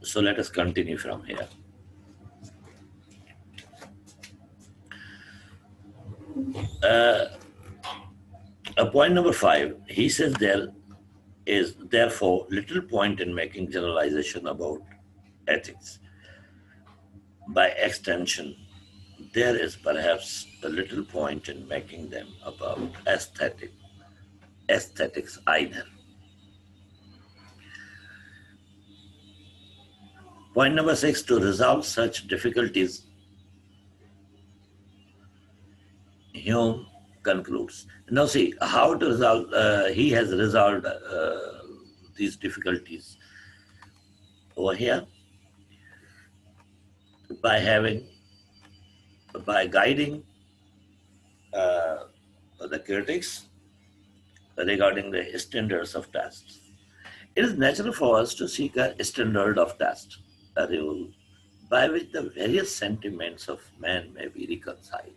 So let us continue from here. Point number 5, he says there is therefore little point in making generalization about ethics. By extension, there is perhaps a little point in making them about aesthetics either. Point number 6, to resolve such difficulties, Hume concludes. Now see, how to resolve, he has resolved these difficulties over here by by guiding uh, the critics regarding the standards of tasks. It is natural for us to seek a standard of task, a rule by which the various sentiments of man may be reconciled,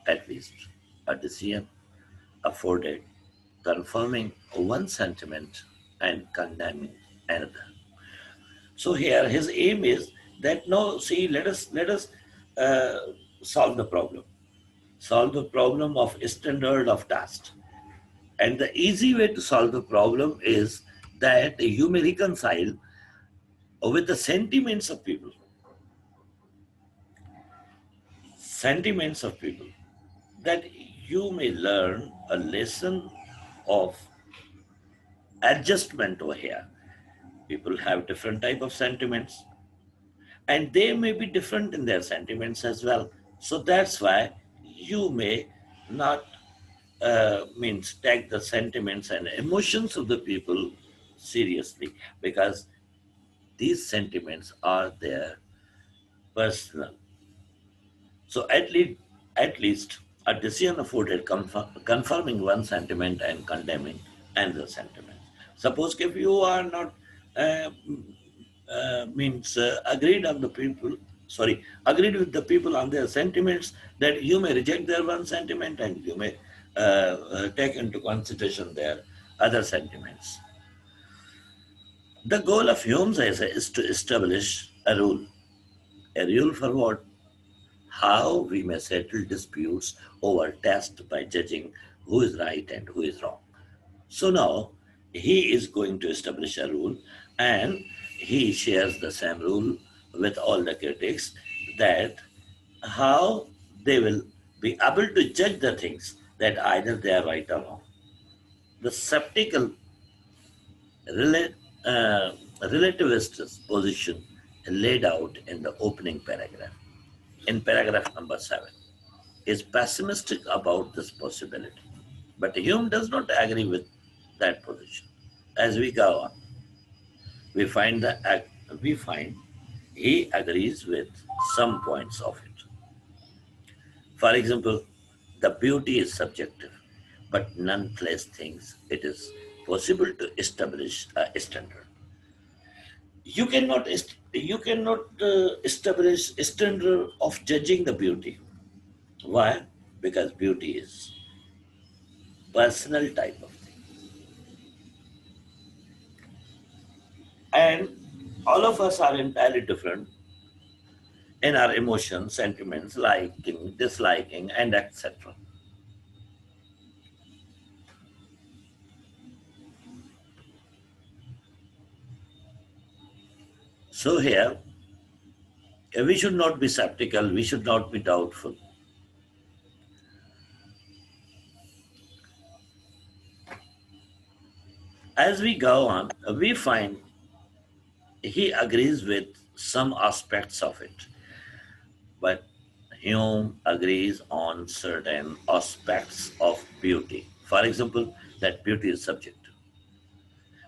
at least a decision afforded confirming one sentiment and condemning another. So here his aim is that no, see, let us uh, solve the problem. Solve the problem of standard of task. And the easy way to solve the problem is that you may reconcile with the sentiments of people. Sentiments of people. That you may learn a lesson of adjustment over here. People have different type of sentiments, and they may be different in their sentiments as well. So that's why you may not means take the sentiments and emotions of the people seriously, because these sentiments are their personal. So at least a decision afforded confirming one sentiment and condemning another sentiment. Suppose if you are not uh, agreed on the people, agreed with the people on their sentiments, that you may reject their one sentiment and you may take into consideration their other sentiments. The goal of Hume's essay is to establish a rule. A rule for what? How we may settle disputes over taste by judging who is right and who is wrong. So now he is going to establish a rule, and he shares the same rule with all the critics, that how they will be able to judge the things, that either they are right or wrong. The skeptical rela- uh, relativist position laid out in the opening paragraph, in paragraph number 7, is pessimistic about this possibility. But Hume does not agree with that position. As we go on, we find he agrees with some points of it. For example, the beauty is subjective, but nonetheless thinks it is possible to establish a standard. You cannot establish a standard of judging the beauty. Why? Because beauty is personal type of thing, and all of us are entirely different in our emotions, sentiments, liking, disliking, and etc. So here, we should not be skeptical, we should not be doubtful. As we go on, we find he agrees with some aspects of it, but Hume agrees on certain aspects of beauty. For example, that beauty is subjective,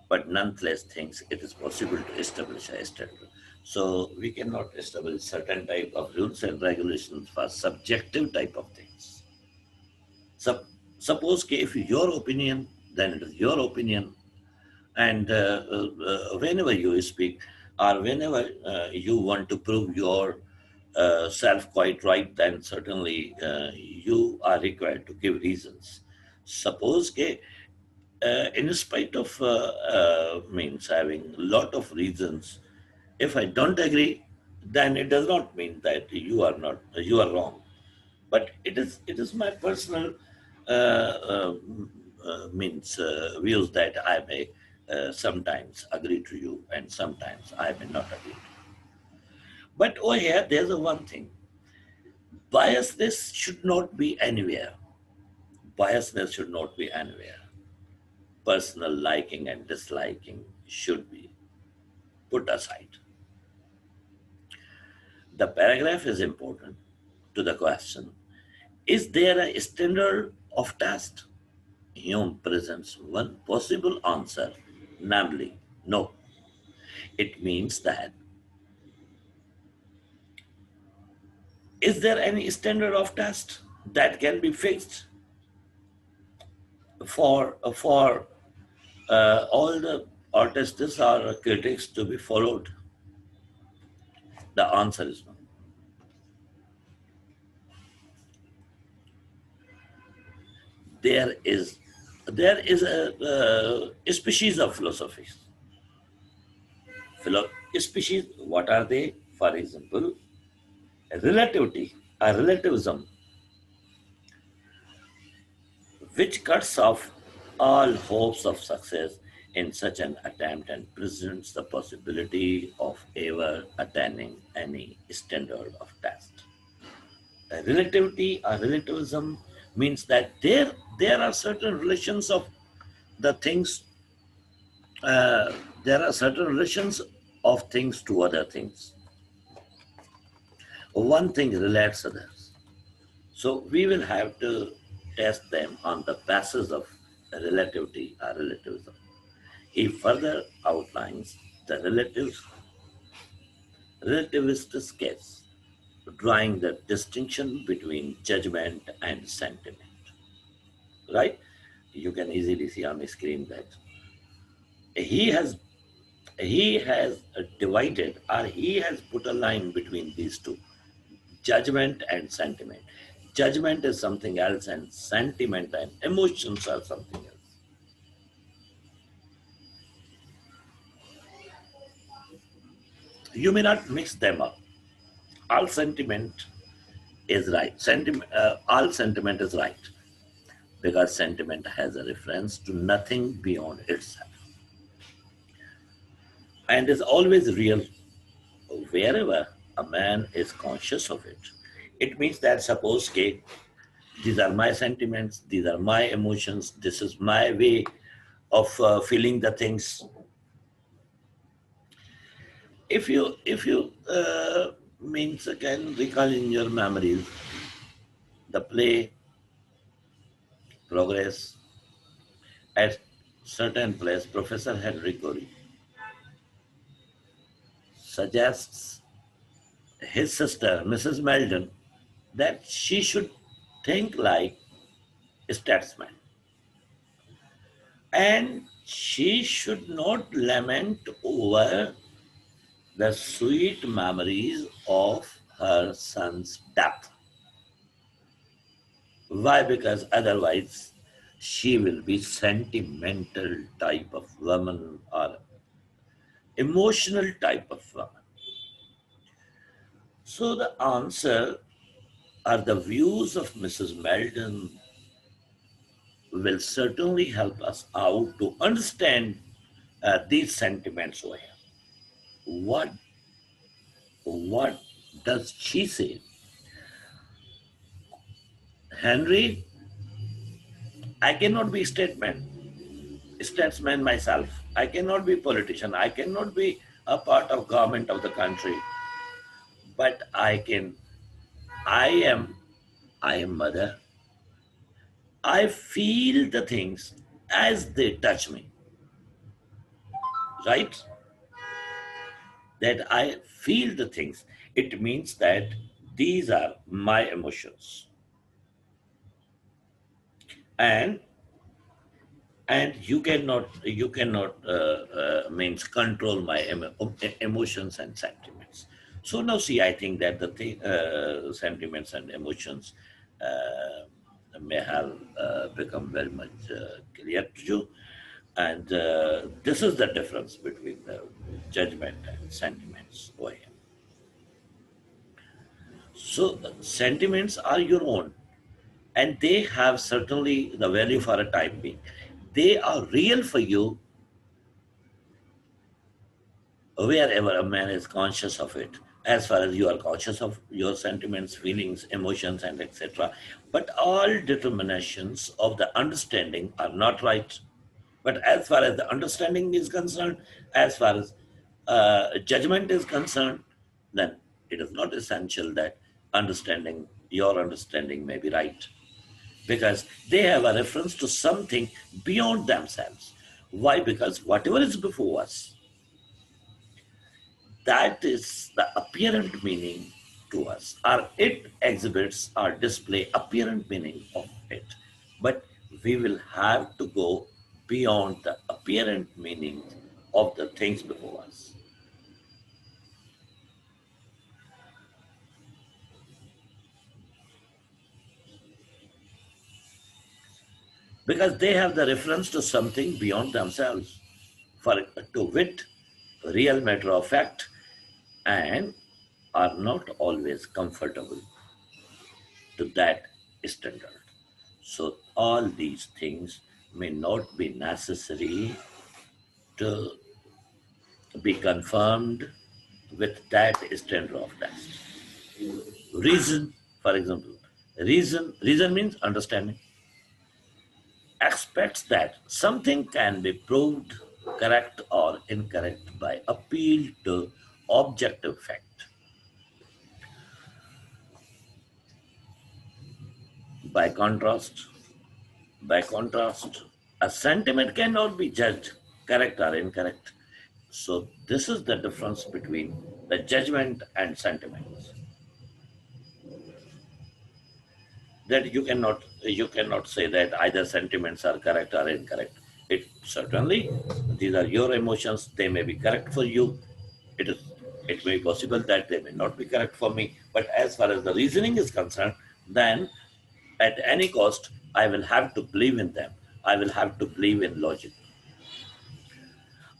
but nonetheless thinks it is possible to establish a standard. So we cannot establish certain type of rules and regulations for subjective type of things. So, suppose if your opinion, then it is your opinion, and whenever you speak or whenever you want to prove your self quite right, then certainly you are required to give reasons. Suppose in spite of means having a lot of reasons, If I don't agree, then it does not mean that you are wrong. But it is my personal means views that I may sometimes agree to you and sometimes I may not agree. But over here, there's a one thing: biasness should not be anywhere. Biasness should not be anywhere. Personal liking and disliking should be put aside. The paragraph is important to the question: is there a standard of test? Hume presents one possible answer, namely, no. It means that, is there any standard of test that can be fixed for all the artists or critics to be followed? The answer is no. There is a species of philosophies. Species, what are they? For example, relativity, a relativism, which cuts off all hopes of success in such an attempt and presents the possibility of ever attaining any standard of test. Relativity or relativism means that there are certain relations of the things, uh, there are certain relations of things to other things. One thing relates others. So we will have to test them on the basis of relativity or relativism. He further outlines the relativist case, drawing the distinction between judgment and sentiment. Right? You can easily see on the screen that he has he has divided, or he has put a line between these two: judgment and sentiment. Judgment is something else, and sentiment and emotions are something else. You may not mix them up. All sentiment is right. All sentiment is right because sentiment has a reference to nothing beyond itself and is always real wherever a man is conscious of it. It means that, suppose, okay, these are my sentiments, these are my emotions, this is my way of feeling the things. If you means can recall in your memories the play Progress, at certain place, Professor Henry Corey suggests his sister, Mrs. Meldon, that she should think like a statesman and she should not lament over the sweet memories of her son's death. Why? Because otherwise she will be sentimental type of woman or emotional type of woman. So the answer are the views of Mrs. Meldon will certainly help us out to understand these sentiments over here. What what does she say? Henry, I cannot be statesman myself. I cannot be politician. I cannot be a part of government of the country. But I am I am mother. I feel the things as they touch me. Right? That I feel the things. It means that these are my emotions. And you cannot means control my emotions and sentiments. So now see, I think that the sentiments and emotions may have become very much clear to you. And this is the difference between the judgment and sentiments over here. So sentiments are your own, and they have certainly the value for a time being. They are real for you wherever a man is conscious of it, as far as you are conscious of your sentiments, feelings, emotions, and etc. But all determinations of the understanding are not right. But as far as the understanding is concerned, as far as judgment is concerned, then it is not essential that your understanding may be right, because they have a reference to something beyond themselves. Why? Because whatever is before us, that is the apparent meaning to us, or it exhibits or display apparent meaning of it. But we will have to go beyond the apparent meaning of the things before us, because they have the reference to something beyond themselves, for to wit, real matter of fact, and are not always comfortable to that standard. So all these things may not be necessary to be confirmed with that standard of test. Reason, for example, reason means understanding, expects that something can be proved correct or incorrect by appeal to objective fact. By contrast, by contrast, a sentiment cannot be judged correct or incorrect. So this is the difference between the judgment and sentiments. That you cannot say that either sentiments are correct or incorrect. It certainly, these are your emotions, they may be correct for you. It may be possible that they may not be correct for me, but as far as the reasoning is concerned, then at any cost I will have to believe in them. I will have to believe in logic.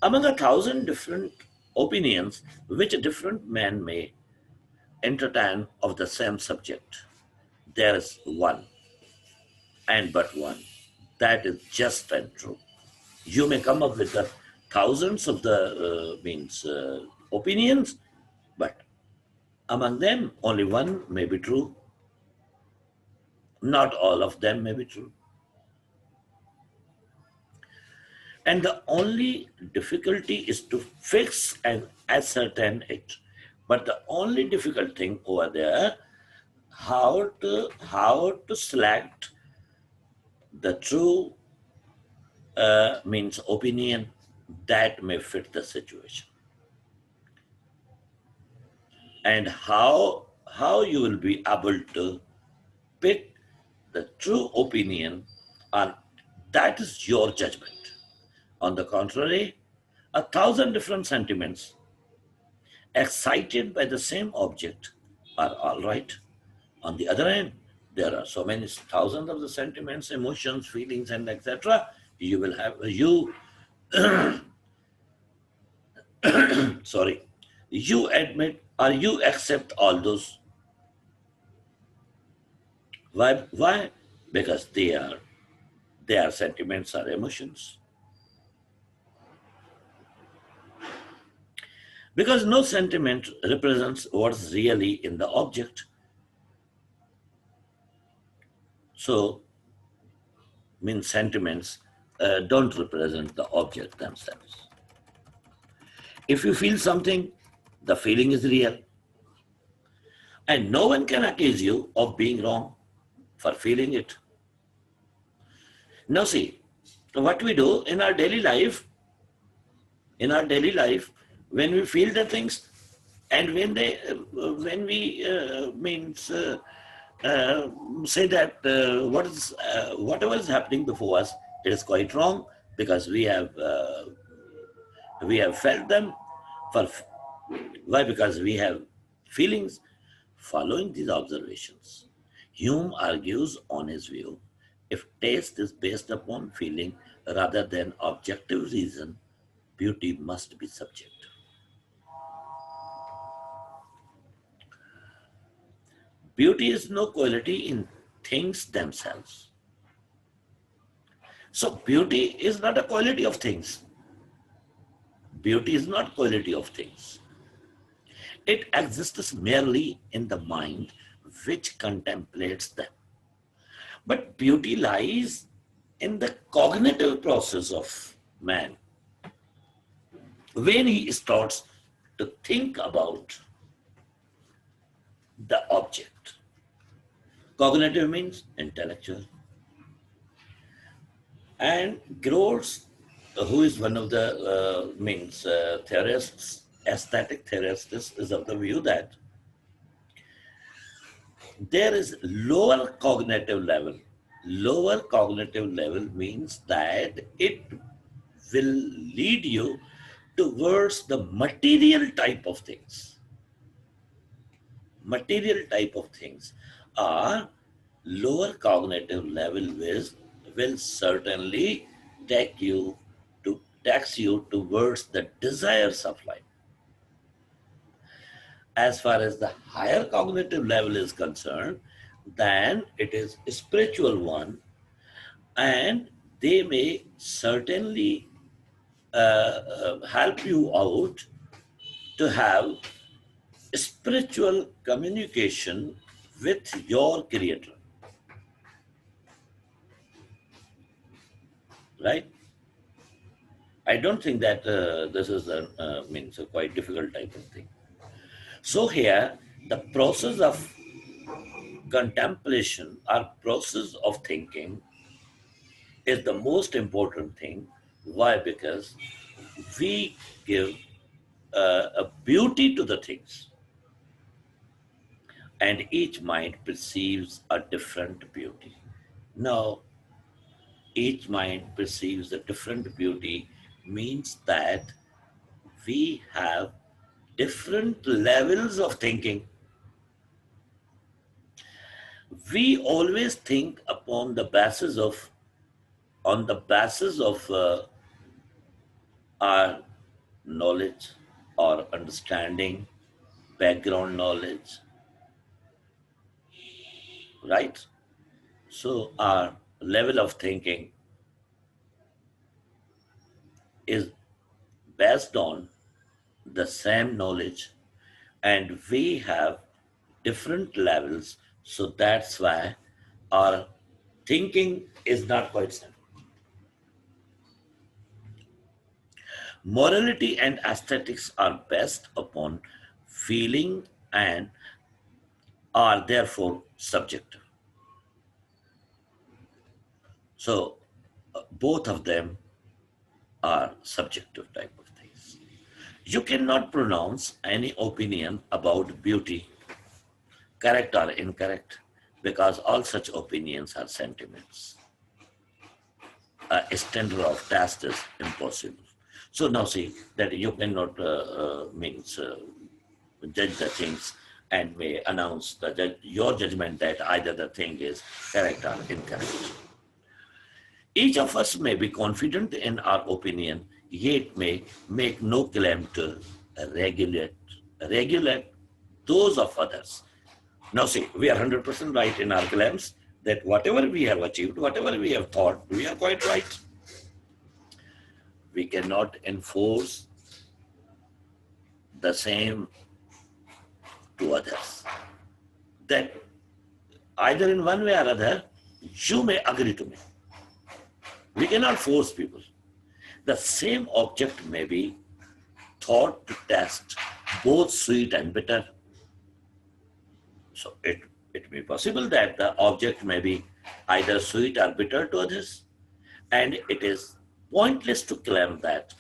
Among 1,000 different opinions which different men may entertain of the same subject, there is one, and but one, that is just and true. You may come up with the thousands of the opinions, but among them only one may be true. Not all of them may be true. And the only difficulty is to fix and ascertain it. But the only difficult thing over there, how to select the true means opinion that may fit the situation, and how you will be able to pick the true opinion, and that is your judgment. On the contrary, 1,000 different sentiments excited by the same object are all right. On the other hand, there are so many thousands of the sentiments, emotions, feelings, and etc. You will have you sorry, you admit or you accept all those. Why? Why? Because they are sentiments or emotions. Because no sentiment represents what's really in the object. So, means sentiments don't represent the object themselves. If you feel something, the feeling is real. And no one can accuse you of being wrong for feeling it. Now, see, what we do in our daily life, when we feel the things, and when we uh, say that whatever is happening before us, it is quite wrong, because we have felt them for. Why? Because we have feelings. Following these observations, Hume argues on his view: if taste is based upon feeling, rather than objective reason, beauty must be subjective. Beauty is no quality in things themselves. So beauty is not a quality of things. Beauty is not quality of things. It exists merely in the mind which contemplates them. But beauty lies in the cognitive process of man when he starts to think about the object. Cognitive means intellectual. And Gross, who is one of the theorists, aesthetic theorists, is of the view that there is lower cognitive level. Lower cognitive level means that it will lead you towards the material type of things. Material type of things are lower cognitive level will certainly tax you towards the desires of life. As far as the higher cognitive level is concerned, then it is a spiritual one, and they may certainly help you out to have spiritual communication with your creator, right? I don't think that this is a quite difficult type of thing. So here, the process of contemplation or process of thinking is the most important thing. Why? Because we give a beauty to the things, and each mind perceives a different beauty. Now, each mind perceives a different beauty means that we have different levels of thinking. We always think upon the basis of on the basis of our knowledge or understanding, background knowledge, right? So our level of thinking is based on the same knowledge, and we have different levels. So that's why our thinking is not quite simple. Morality and aesthetics are based upon feeling and are therefore subjective. So both of them are subjective type of things. You cannot pronounce any opinion about beauty, correct or incorrect, because all such opinions are sentiments. A standard of test is impossible. So now see that you cannot judge the things and may announce your judgment that either the thing is correct or incorrect. Each of us may be confident in our opinion, yet may make no claim to regulate those of others. Now see, we are 100% right in our claims that whatever we have achieved, whatever we have thought, we are quite right. We cannot enforce the same to others. That either in one way or other, you may agree to me. We cannot force people. The same object may be thought to taste both sweet and bitter. So it may be possible that the object may be either sweet or bitter to others, and it is pointless to claim that